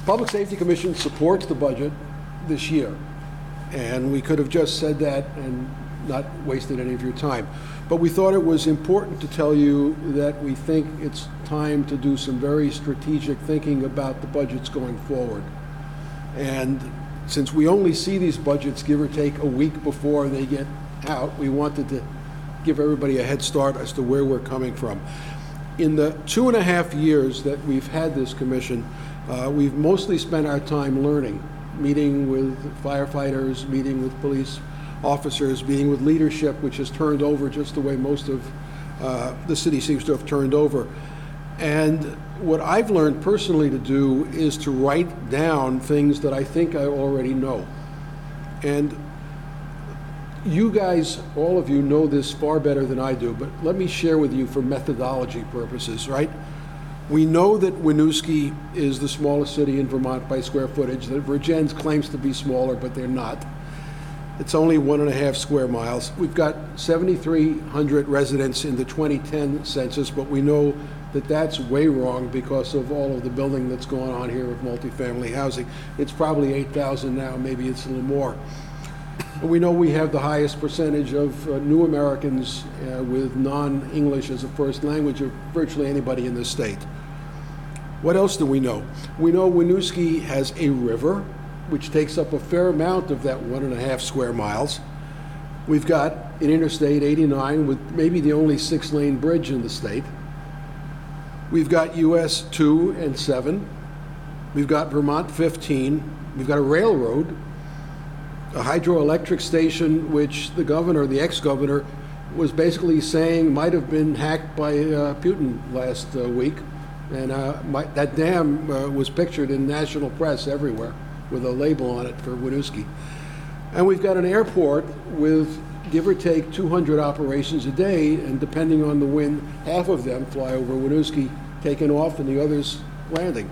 Public Safety Commission supports the budget this year, and we could have just said that and not wasted any of your time. But we thought it was important to tell you that we think it's time to do some very strategic thinking about the budgets going forward. And since we only see these budgets, give or take, a week before they get out, we wanted to give everybody a head start as to where we're coming from. In the 2.5 years that we've had this commission, we've mostly spent our time learning, meeting with firefighters, meeting with police officers, meeting with leadership, which has turned over just the way most of the city seems to have turned over. And what I've learned personally to do is to write down things that I think I already know. And you guys, all of you, know this far better than I do, but let me share with you for methodology purposes, right? We know that Winooski is the smallest city in Vermont by square footage, that Virgins claims to be smaller, but they're not. It's only 1.5 square miles. We've got 7,300 residents in the 2010 census, but we know that that's way wrong because of all of the building that's going on here of multifamily housing. It's probably 8,000 now, maybe it's a little more. And we know we have the highest percentage of new Americans with non-English as a first language of virtually anybody in the state. What else do we know? We know Winooski has a river, which takes up a fair amount of that 1.5 square miles. We've got an Interstate 89 with maybe the only 6-lane bridge in the state. We've got US 2 and 7. We've got Vermont 15. We've got a railroad, a hydroelectric station, which the governor, the ex-governor, was basically saying might have been hacked by Putin last week. And that dam was pictured in national press everywhere with a label on it for Winooski. And we've got an airport with, give or take, 200 operations a day, and depending on the wind, half of them fly over Winooski, taking off, and the others landing.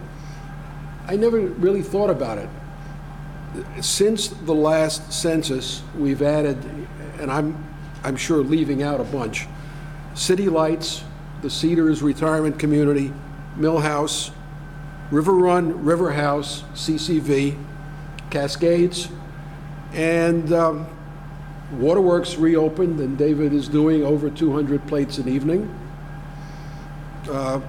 I never really thought about it. Since the last census, we've added, and I'm sure leaving out a bunch, City Lights, the Cedars Retirement Community, Millhouse, River Run, River House, CCV, Cascades, and Waterworks reopened, and David is doing over 200 plates an evening. I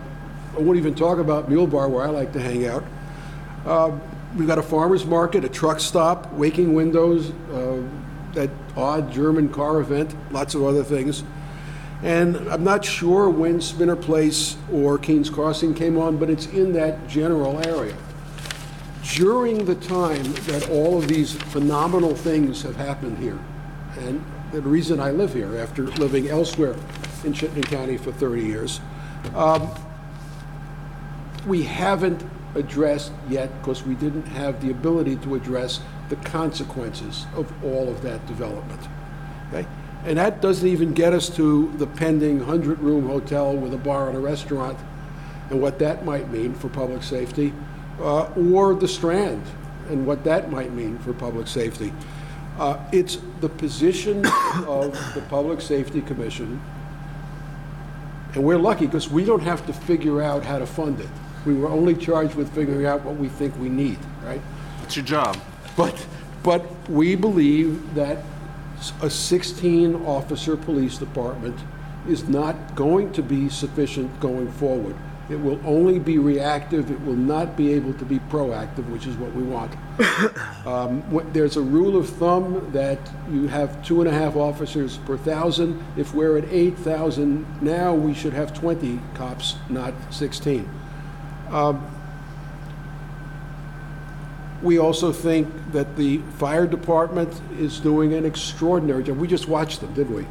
won't even talk about Mule Bar, where I like to hang out. We've got a farmer's market, a truck stop, Waking Windows, that odd German car event, lots of other things. And I'm not sure when Spinner Place or Keene's Crossing came on, but it's in that general area. During the time that all of these phenomenal things have happened here, and the reason I live here after living elsewhere in Chittenden County for 30 years, we haven't addressed yet, because we didn't have the ability to address the consequences of all of that development. Okay? And that doesn't even get us to the pending 100-room hotel with a bar and a restaurant and what that might mean for public safety, or the Strand and what that might mean for public safety. It's the position of the Public Safety Commission, and we're lucky because we don't have to figure out how to fund it. We were only charged with figuring out what we think we need, right? It's your job. But we believe that a 16-officer police department is not going to be sufficient going forward. It will only be reactive. It will not be able to be proactive, which is what we want. There's a rule of thumb that you have 2.5 officers per 1,000. If we're at 8,000 now, we should have 20 cops, not 16. We also think that the fire department is doing an extraordinary job. We just watched them, didn't we?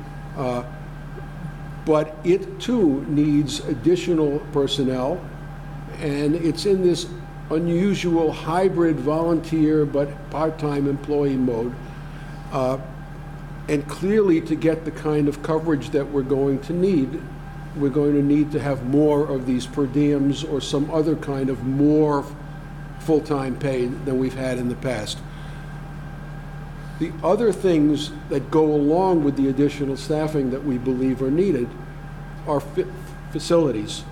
But it too needs additional personnel, and it's in this unusual hybrid volunteer but part-time employee mode. And clearly, to get the kind of coverage that we're going to need to have more of these per diems or some other kind of more full-time pay than we've had in the past. The other things that go along with the additional staffing that we believe are needed are facilities.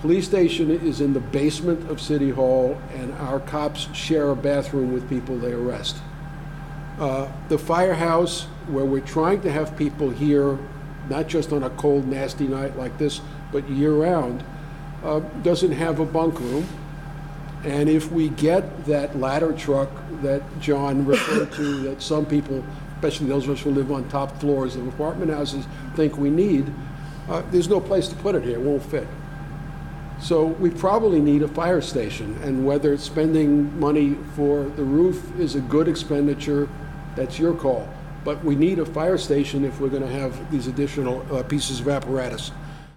Police station is in the basement of City Hall, and our cops share a bathroom with people they arrest. The firehouse, where we're trying to have people here, not just on a cold, nasty night like this, but year-round, doesn't have a bunk room. And if we get that ladder truck that John referred to, that some people, especially those of us who live on top floors of apartment houses, think we need, there's no place to put it here. It won't fit. So we probably need a fire station, and whether spending money for the roof is a good expenditure, that's your call. But we need a fire station if we're going to have these additional pieces of apparatus.